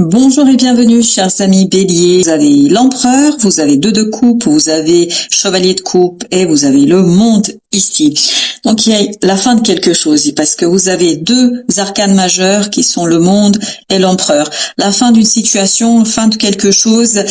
Bonjour et bienvenue, chers amis béliers. Vous avez l'empereur, vous avez deux de coupe, vous avez chevalier de coupe et vous avez le monde ici. Donc il y a la fin de quelque chose parce que vous avez deux arcanes majeurs qui sont le monde et l'empereur. La fin d'une situation, fin de quelque chose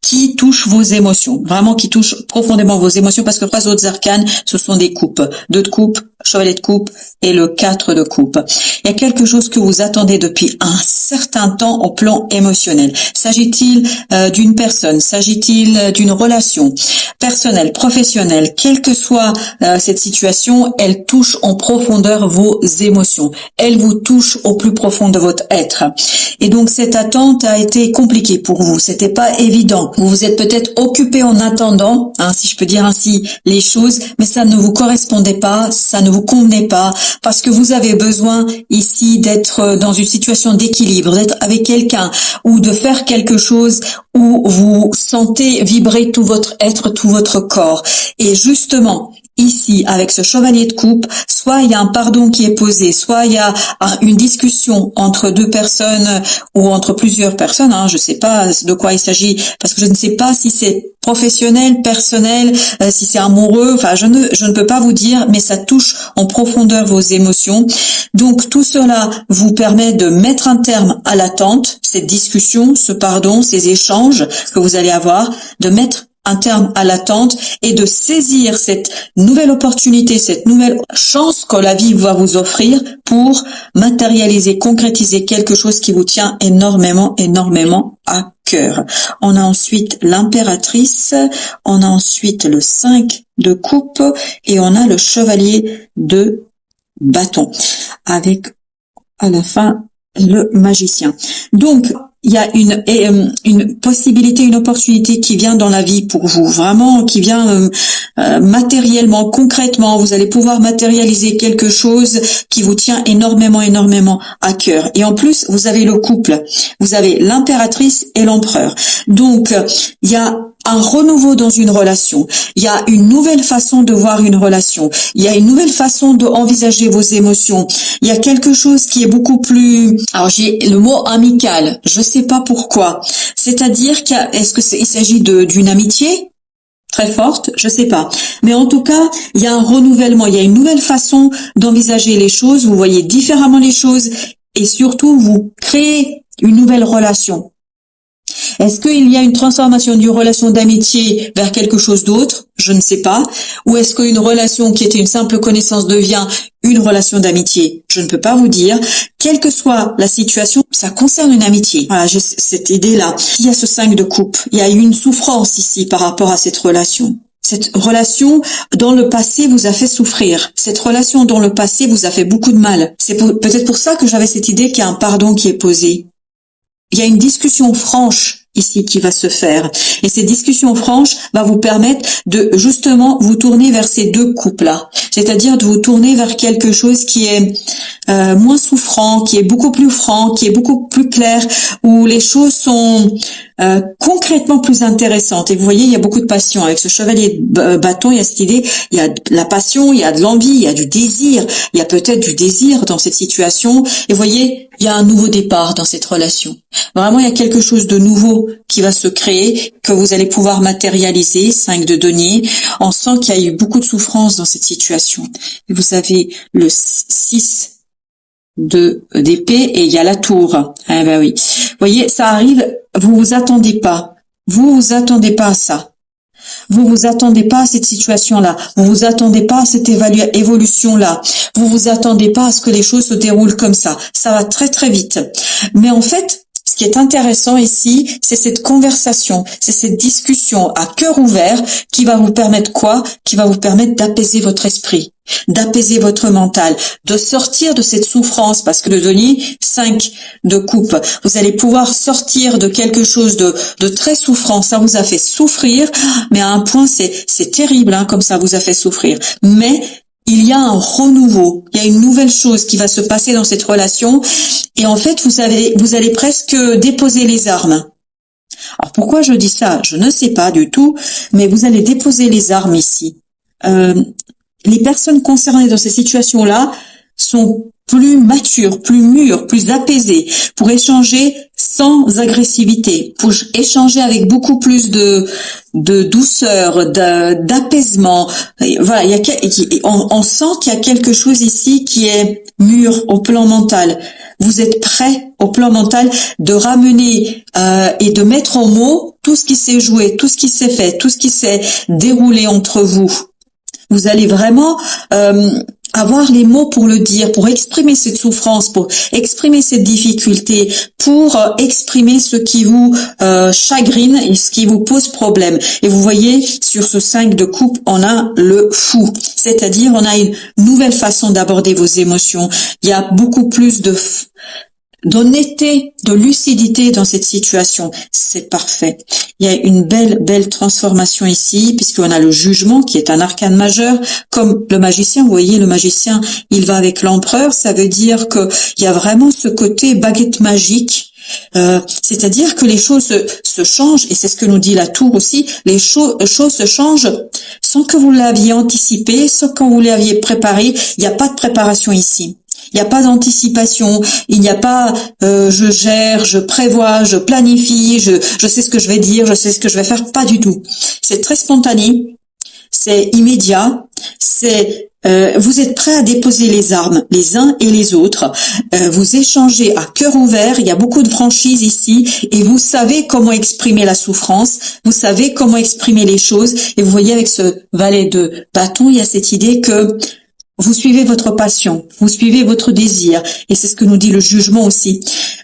qui touche vos émotions, vraiment qui touche profondément vos émotions, parce que les trois autres arcanes, ce sont des coupes. Deux de coupe, chevalier de coupe et le 4 de coupe. Il y a quelque chose que vous attendez depuis un certain temps au plan émotionnel. S'agit-il d'une personne? S'agit-il d'une relation personnelle, professionnelle? Quelle que soit cette situation, elle touche en profondeur vos émotions. Elle vous touche au plus profond de votre être. Et donc cette attente a été compliquée pour vous. C'était pas évident. Vous vous êtes peut-être occupé en attendant, si je peux dire ainsi, les choses, mais ça ne vous correspondait pas, ça ne vous convenait pas, parce que vous avez besoin ici d'être dans une situation d'équilibre, d'être avec quelqu'un ou de faire quelque chose où vous sentez vibrer tout votre être, tout votre corps. Et justement, ici, avec ce chevalier de coupe, soit il y a un pardon qui est posé, soit il y a une discussion entre deux personnes ou entre plusieurs personnes. Je ne sais pas de quoi il s'agit, parce que je ne sais pas si c'est professionnel, personnel, si c'est amoureux. Enfin, je ne peux pas vous dire, mais ça touche en profondeur vos émotions. Donc, tout cela vous permet de mettre un terme à l'attente, cette discussion, ce pardon, ces échanges que vous allez avoir, de mettre un terme à l'attente et de saisir cette nouvelle opportunité, cette nouvelle chance que la vie va vous offrir pour matérialiser, concrétiser quelque chose qui vous tient énormément, énormément à cœur. On a ensuite l'impératrice, on a ensuite le 5 de coupe et on a le chevalier de bâton avec à la fin le magicien. Donc, il y a une possibilité, une opportunité qui vient dans la vie pour vous, vraiment, qui vient matériellement, concrètement. Vous allez pouvoir matérialiser quelque chose qui vous tient énormément, énormément à cœur. Et en plus, vous avez le couple, vous avez l'impératrice et l'empereur. Donc, il y a un renouveau dans une relation. Il y a une nouvelle façon de voir une relation. Il y a une nouvelle façon d'envisager vos émotions. Il y a quelque chose qui est beaucoup plus... Alors, j'ai le mot amical. Je sais pas pourquoi. C'est-à-dire est-ce que il s'agit d'une amitié très forte? Je sais pas. Mais en tout cas, il y a un renouvellement. Il y a une nouvelle façon d'envisager les choses. Vous voyez différemment les choses. Et surtout, vous créez une nouvelle relation. Est-ce qu'il y a une transformation d'une relation d'amitié vers quelque chose d'autre? Je ne sais pas. Ou est-ce qu'une relation qui était une simple connaissance devient une relation d'amitié? Je ne peux pas vous dire. Quelle que soit la situation, ça concerne une amitié. Voilà, j'ai cette idée-là. Il y a ce 5 de coupe. Il y a eu une souffrance ici par rapport à cette relation. Cette relation, dans le passé, vous a fait souffrir. Cette relation, dans le passé, vous a fait beaucoup de mal. C'est peut-être pour ça que j'avais cette idée qu'il y a un pardon qui est posé. Il y a une discussion franche ici qui va se faire. Et cette discussion franche va vous permettre de justement vous tourner vers ces deux couples-là. C'est-à-dire de vous tourner vers quelque chose qui est moins souffrant, qui est beaucoup plus franc, qui est beaucoup plus clair, où les choses sont concrètement plus intéressantes. Et vous voyez, il y a beaucoup de passion. Avec ce chevalier de bâton, il y a cette idée, il y a de la passion, il y a de l'envie, il y a du désir. Il y a peut-être du désir dans cette situation. Et vous voyez, il y a un nouveau départ dans cette relation. Vraiment, il y a quelque chose de nouveau qui va se créer, que vous allez pouvoir matérialiser. 5 de denier. On sent qu'il y a eu beaucoup de souffrance dans cette situation. Et vous avez le 6 d'épée et il y a la tour. Ah ben oui. Vous voyez, ça arrive, vous vous attendez pas. Vous vous attendez pas à ça. Vous vous attendez pas à cette situation-là. Vous vous attendez pas à cette évolution-là. Vous vous attendez pas à ce que les choses se déroulent comme ça. Ça va très très vite. Mais en fait, ce qui est intéressant ici, c'est cette conversation, c'est cette discussion à cœur ouvert qui va vous permettre quoi? Qui va vous permettre d'apaiser votre esprit, d'apaiser votre mental, de sortir de cette souffrance, parce que le denier, 5 de coupe, vous allez pouvoir sortir de quelque chose de très souffrant. Ça vous a fait souffrir, mais à un point, c'est terrible, comme ça vous a fait souffrir. Mais il y a un renouveau, il y a une nouvelle chose qui va se passer dans cette relation, et en fait, vous allez presque déposer les armes. Alors pourquoi je dis ça? Je ne sais pas du tout, mais vous allez déposer les armes ici. Les personnes concernées dans ces situations-là sont plus mature, plus mûr, plus apaisé, pour échanger sans agressivité, pour échanger avec beaucoup plus de douceur, d'apaisement. Voilà, on sent qu'il y a quelque chose ici qui est mûr au plan mental. Vous êtes prêt au plan mental de ramener et de mettre en mots tout ce qui s'est joué, tout ce qui s'est fait, tout ce qui s'est déroulé entre vous. Vous allez vraiment avoir les mots pour le dire, pour exprimer cette souffrance, pour exprimer cette difficulté, pour exprimer ce qui vous chagrine et ce qui vous pose problème. Et vous voyez, sur ce 5 de coupe, on a le fou. C'est-à-dire, on a une nouvelle façon d'aborder vos émotions. Il y a beaucoup plus d'honnêteté, de lucidité dans cette situation. C'est parfait. Il y a une belle transformation ici, puisqu'on a le jugement qui est un arcane majeur, comme le magicien. Vous voyez, le magicien, il va avec l'empereur. Ça veut dire que il y a vraiment ce côté baguette magique. C'est-à-dire que les choses se changent, et c'est ce que nous dit la tour aussi, les choses se changent sans que vous l'aviez anticipé, sans que vous l'aviez préparé. Il n'y a pas de préparation ici. Il n'y a pas d'anticipation, il n'y a pas je gère, je prévois, je planifie, je sais ce que je vais dire, je sais ce que je vais faire, pas du tout. C'est très spontané, c'est immédiat, vous êtes prêts à déposer les armes les uns et les autres, vous échangez à cœur ouvert, il y a beaucoup de franchise ici, et vous savez comment exprimer la souffrance, vous savez comment exprimer les choses, et vous voyez avec ce valet de bâton, il y a cette idée que vous suivez votre passion, vous suivez votre désir, et c'est ce que nous dit le jugement aussi.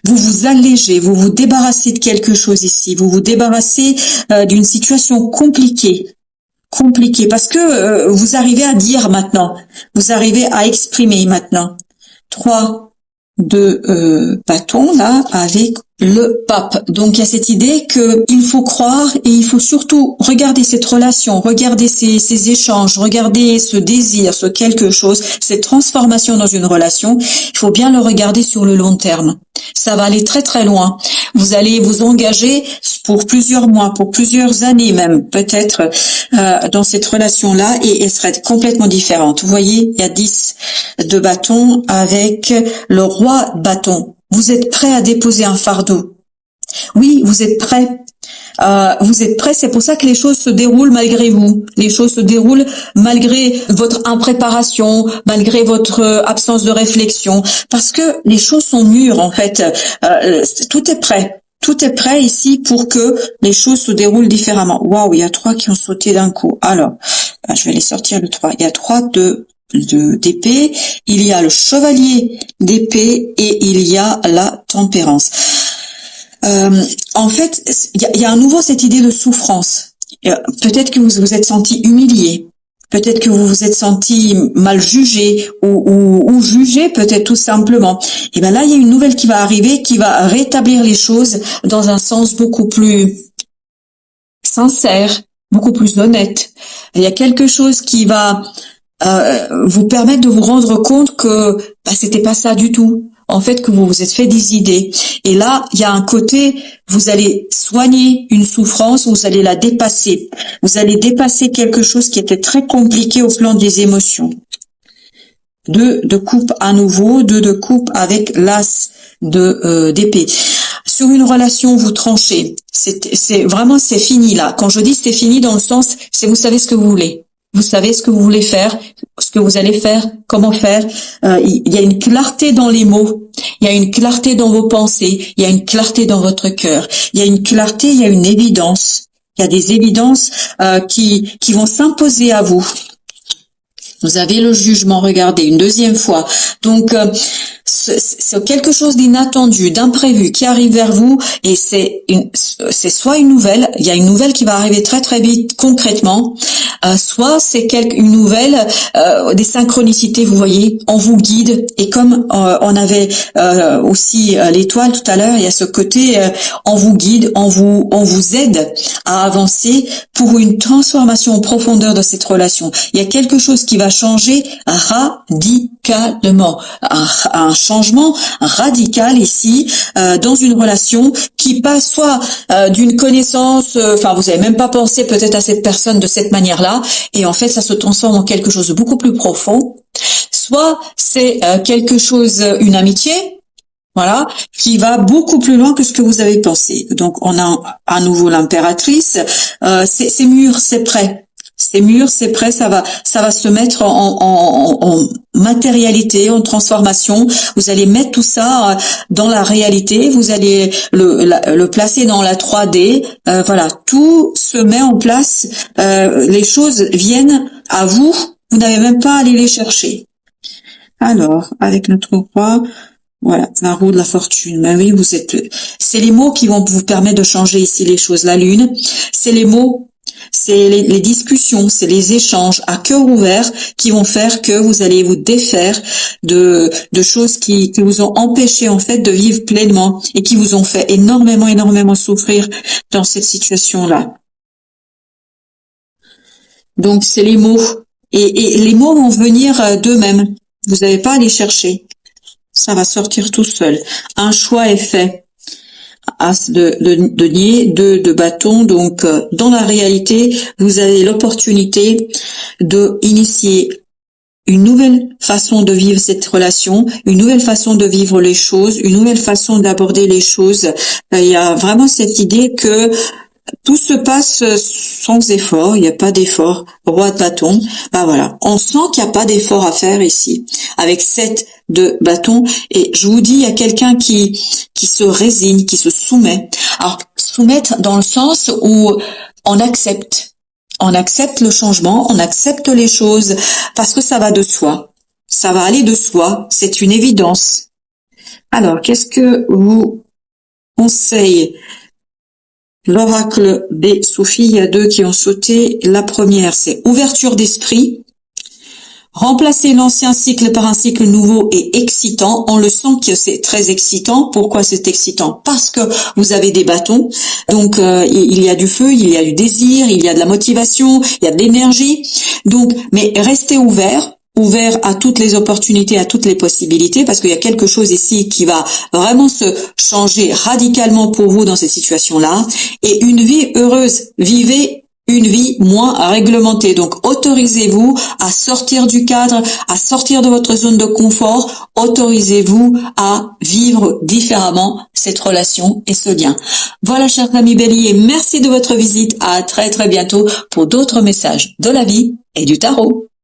Vous vous allégez, vous vous débarrassez de quelque chose ici, vous vous débarrassez d'une situation compliquée, parce que vous arrivez à dire maintenant, vous arrivez à exprimer maintenant. 3 de bâton là avec le pape. Donc il y a cette idée que il faut croire et il faut surtout regarder cette relation, regarder ces échanges, regarder ce désir, ce quelque chose, cette transformation dans une relation. Il faut bien le regarder sur le long terme. Ça va aller très très loin. Vous allez vous engager pour plusieurs mois, pour plusieurs années même, peut-être, dans cette relation-là, et elle serait complètement différente. Vous voyez, il y a 10 de bâton avec le roi de bâton. Vous êtes prêt à déposer un fardeau. Oui, vous êtes prêt. C'est pour ça que les choses se déroulent malgré vous. Les choses se déroulent malgré votre impréparation, malgré votre absence de réflexion, parce que les choses sont mûres en fait. Tout est prêt. Tout est prêt ici pour que les choses se déroulent différemment. Waouh, il y a 3 qui ont sauté d'un coup. Alors, je vais les sortir le 3. Il y a 3 d'épée, il y a le chevalier d'épée et il y a la tempérance. En fait, il y a à nouveau cette idée de souffrance. Peut-être que vous vous êtes senti humilié, peut-être que vous vous êtes senti mal jugé ou jugé peut-être tout simplement. Et ben là, il y a une nouvelle qui va arriver, qui va rétablir les choses dans un sens beaucoup plus sincère, beaucoup plus honnête. Il y a quelque chose qui va vous permettre de vous rendre compte que c'était pas ça du tout. En fait, que vous vous êtes fait des idées. Et là, il y a un côté, vous allez soigner une souffrance, vous allez la dépasser. Vous allez dépasser quelque chose qui était très compliqué au plan des émotions. 2 de coupe à nouveau, 2 de coupe avec l'as d'épée. Sur une relation, vous tranchez. C'est vraiment, c'est fini là. Quand je dis c'est fini dans le sens, c'est vous savez ce que vous voulez. Vous savez ce que vous voulez faire, ce que vous allez faire, comment faire. Il y a une clarté dans les mots, il y a une clarté dans vos pensées, il y a une clarté dans votre cœur, il y a une clarté, il y a une évidence. Il y a des évidences qui vont s'imposer à vous. Vous avez le jugement, regardez, une deuxième fois. Donc, c'est quelque chose d'inattendu, d'imprévu qui arrive vers vous et c'est soit une nouvelle, il y a une nouvelle qui va arriver très très vite concrètement, soit c'est une nouvelle, des synchronicités, vous voyez, on vous guide et comme on avait aussi l'étoile tout à l'heure, il y a ce côté, on vous guide, on vous aide à avancer pour une transformation en profondeur de cette relation. Il y a quelque chose qui va changer radicalement, un changement radical ici dans une relation qui passe soit d'une connaissance, vous avez même pas pensé peut-être à cette personne de cette manière-là, et en fait ça se transforme en quelque chose de beaucoup plus profond, soit c'est quelque chose, une amitié, voilà, qui va beaucoup plus loin que ce que vous avez pensé. Donc, on a à nouveau l'impératrice. C'est mûr, c'est prêt. C'est mûr, c'est prêt. Ça va se mettre en matérialité, en transformation. Vous allez mettre tout ça dans la réalité. Vous allez le placer dans la 3D. Voilà, tout se met en place. Les choses viennent à vous. Vous n'avez même pas à aller les chercher. Alors, avec notre roi. Voilà, la roue de la fortune. Ben oui, c'est les mots qui vont vous permettre de changer ici les choses. La lune, c'est les mots, c'est les discussions, c'est les échanges à cœur ouvert qui vont faire que vous allez vous défaire de choses qui vous ont empêché, en fait, de vivre pleinement et qui vous ont fait énormément souffrir dans cette situation-là. Donc, c'est les mots. Et les mots vont venir d'eux-mêmes. Vous n'avez pas à les chercher. Ça va sortir tout seul. Un choix est fait. As de denier, 2 de bâton. Donc, dans la réalité, vous avez l'opportunité de initier une nouvelle façon de vivre cette relation, une nouvelle façon de vivre les choses, une nouvelle façon d'aborder les choses. Il y a vraiment cette idée que tout se passe sans effort, il n'y a pas d'effort. Roi de bâton, bah voilà, on sent qu'il n'y a pas d'effort à faire ici, avec 7 de bâton, et je vous dis, il y a quelqu'un qui se résigne, qui se soumet. Alors, soumettre dans le sens où on accepte le changement, on accepte les choses, parce que ça va de soi, ça va aller de soi, c'est une évidence. Alors, qu'est-ce que vous conseillez? L'oracle des Sophie, il y a 2 qui ont sauté. La première, c'est ouverture d'esprit. Remplacer l'ancien cycle par un cycle nouveau et excitant. On le sent que c'est très excitant. Pourquoi c'est excitant? Parce que vous avez des bâtons. Donc, il y a du feu, il y a du désir, il y a de la motivation, il y a de l'énergie. Donc, mais restez ouvert à toutes les opportunités, à toutes les possibilités, parce qu'il y a quelque chose ici qui va vraiment se changer radicalement pour vous dans cette situation-là. Et une vie heureuse, vivez une vie moins réglementée. Donc, autorisez-vous à sortir du cadre, à sortir de votre zone de confort. Autorisez-vous à vivre différemment cette relation et ce lien. Voilà, chers amis Bélier, merci de votre visite. À très bientôt pour d'autres messages de la vie et du tarot.